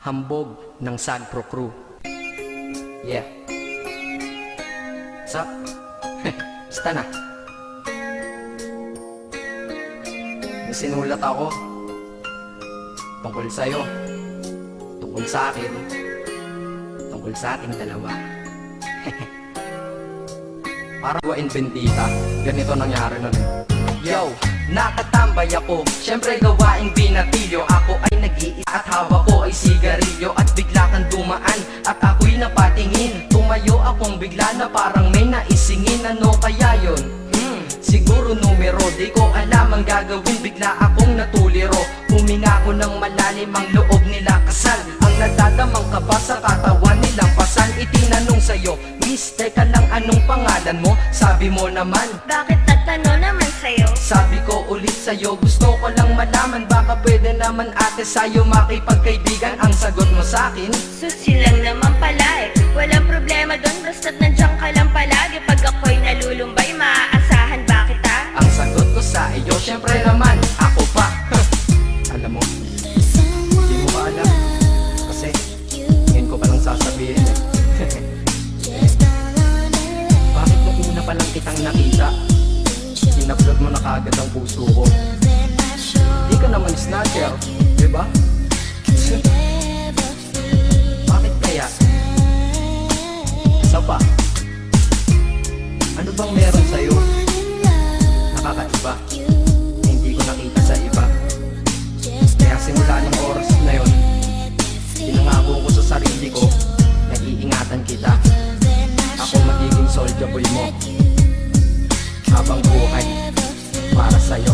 hambog ng Sagpro Crew. Yeah. What's up? Basta na. May sinulat ako tungkol sa'yo, tungkol sa akin, tungkol sa ating dalawa. Para buwain bentita, ganito nangyari nun. Yo, nakatambay ako, syempre gawaing binatilyo. Ako ay nag-iisa at hawak ko ay sigarilyo. At bigla kang dumaan at ako'y napatingin. Tumayo akong bigla na parang may naisingin. Ano kaya yun? Siguro numero, di ko alam ang gagawin. Bigla akong natuliro, huminga ko ng malalim, ang loob nila kasal. Ang nadadamang kaba sa katawan nilang pasan. Itinanong sa'yo, miss, teka lang, anong pangalan mo? Sabi mo naman, bakit tatanong naman sa'yo? sabi ko ulit sa'yo, gusto ko lang malaman. Baka pwede naman ate sa'yo makipagkaibigan. Ang sagot mo sa'kin, Susi lang naman pala eh. Walang problema doon, basta't nandiyan ka lang palagi. Pag ako'y nalulumbay, maaasahan ba kita? ang sagot ko sa iyo, syempre naman, ako pa. Alam mo, hindi mo ba alam? Kasi, ngayon ko palang sasabihin eh. Bakit nung una pa lang kitang nakita, in-upload mo na kagad ang puso ko? Di ka naman snatcher, diba? Bakit kaya? Isa pa, ano bang meron sa'yo? Nakakaiba, hindi ko nakita sa iba. Kaya simula ng oras na yon, pinangako ko sa sarili ko na iingatan kita. Ako magiging soldier boy mo habang buhay para sa'yo.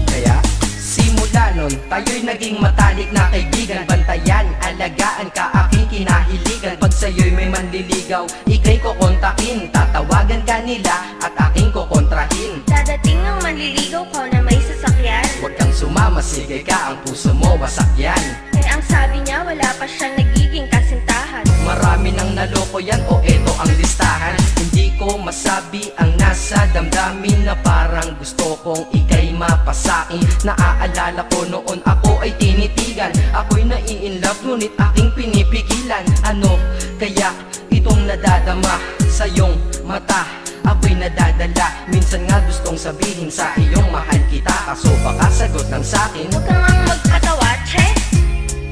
Kaya simula nun, tayo'y naging matalik na kaibigan. Bantayan, alagaan ka, aking kinahiligan. Pag sa'yo'y may manliligaw, ika'y kukontakin. Tatawagan ka nila at aking kukontrahin. Dadating ang manliligaw ko na may sasakyan. Huwag kang sumama, sige ka, ang puso mo wasak yan. Eh ang sabi niya, wala pa siyang nagiging kasintahan. Marami nang naloko yan, o eto ang listahan. Hindi ko masabi ang nasa damdamin, na parang gusto kong ika'y mapasakin. Naaalala ko noon ako ay tinitigan, ako'y nai-inlove ngunit aking pinipigilan. Ano kaya itong nadadama sa iyong mata? Ako'y nadadala, minsan nga gustong sabihin sa iyong mahal kita. Kaso baka sagot ng sakin, Huwag kang ang magkatawa, che.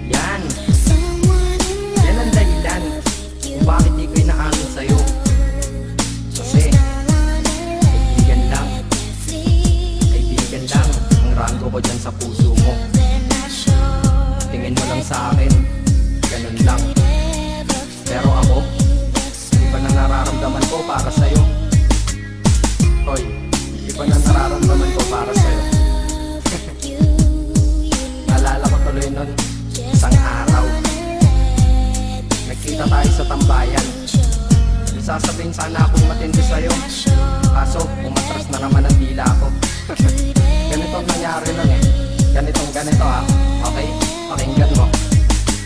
yan yan ang dahilan kung bakit di ko inaamin sa'yo. Kasi kaibigan lang ang rango ko dyan sa puso mo. Tingin mo lang sa akin, ganun lang. Pero ako, iba na nararamdaman ko para sa'yo. Hoy, iba na nararamdaman ko para sa'yo. Naalala ko tuloy nun, isang araw nagkita tayo sa tambayan. May sasabihin sana akong matindi sa'yo, kaso umatras na naman ang dila ko. Ganito ang nangyari nun eh. Ganito ha. Okay? Pakinggan mo.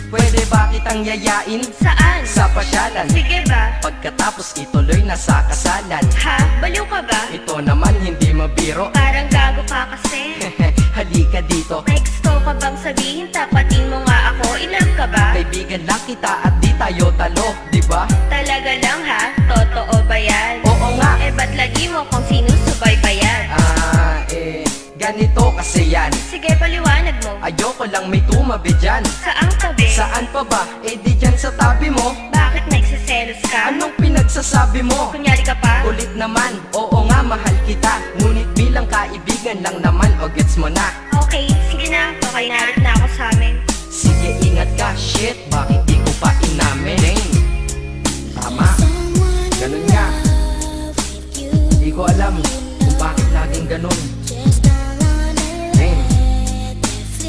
Pwede ba kitang yayain Saan? sa pasyalan? Sige ba? Pagkatapos ituloy na sa kasalan. Ha? Baliw ka ba? Ito naman hindi mabiro. Parang gago ka kasi. Halika dito, May gusto ka bang sabihin? Tapatin mo nga ako, in-love ka ba? kaibigan lang kita at di tayo talo, di ba? Talaga lang ha? Totoo ba yan? Oo nga. Eh ba't lagi mo kung sinusubaybayan? Ganito kasi yan. Sige, paliwanag mo. Ayoko lang may tumabi dyan. Saang tabi? Saan pa ba? Eh di dyan sa tabi mo. Bakit nagsiselos ka? Anong pinagsasabi mo? Kunyari ka pa? Ulit naman, oo nga mahal kita. Ngunit bilang kaibigan lang naman, o gets mo na. Okay, sige na. Okay, narit na ako sa amin. Sige ingat ka, shit, bakit di ko pa inamin? Dang. Tama, ganun nga. Di ko alam kung bakit laging ganun. Dang.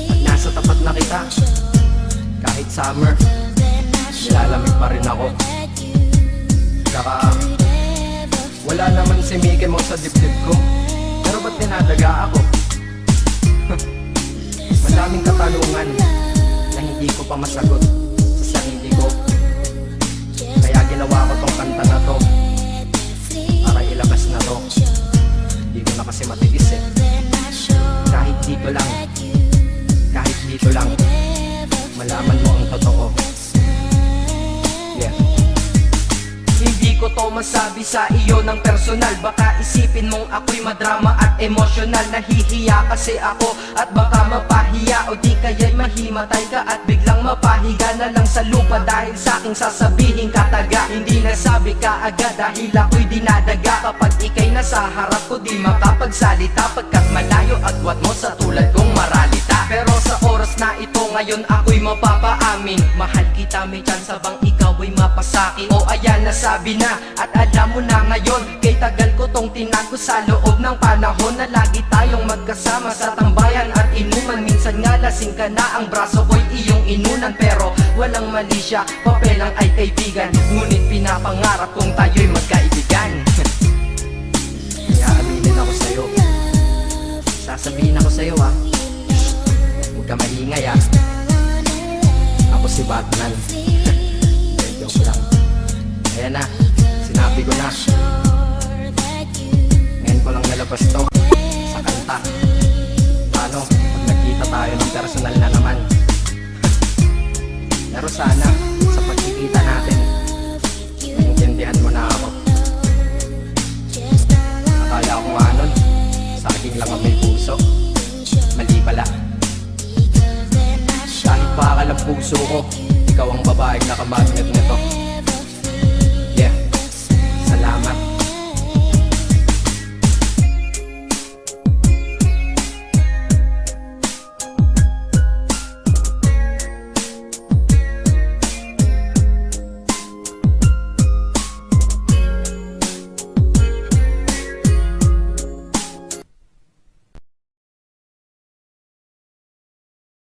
At nasa tapat na kita, kahit summer, nilalamig pa rin ako. Saka wala naman si Mickey mo sa dibdib ko, pero ba't dinadaga ako? Madaming katanungan na hindi ko pa masagot sa sarili ko. Kaya ginawa ko tong kanta na to para ilabas na to. Hindi ko na kasi matiis eh. Kahit dito lang malaman mo ang totoo. Yeah. Hindi ko to masabi sa iyo ng personal. Baka isipin mong ako'y madrama at emosyonal. Nahihiya kasi ako at baka mapahiya, o di kaya'y mahimatay ka at biglang mapahiga na lang sa lupa dahil sa aking sasabihin kataga. Hindi nasabi ka agad dahil ako'y dinadaga. Kapag ika'y nasa harap ko di makapagsalita, pagkat malayo agwat mo sa tulad kong maralita. Pero sa oras na ito ngayon ako'y mapapaamin, mahal kita, may tsansa bang ikaw ay mapasakin? O ayan, nasabi na at alam mo na ngayon. Kay tagal ko tong tinago sa loob ng panahon na lagi tayong magkasama sa tambayan at inuman. Minsan nga lasing ka na, ang braso ko'y iyong inunan. Pero walang mali siya, papelang ay kaibigan. Ngunit pinapangarap kong tayo'y magkaibigan. Kaya aminin ako sa'yo, sasabihin ako sa'yo ha, huwag ka maingay ha. Ako si Batman. Joke lang. Ayan na, sinabi ko na. Ngayon ko lang nalabas to sa kanta. Paano pag nagkita tayo ng personal na naman? Pero sana sa pagkikita natin maintindihan mo na ako. Akala ko nga nun, sa akin lang ang may puso. Mali pala. Kahit bakal ang puso ko, ikaw ang babaeng nakamagnet nito.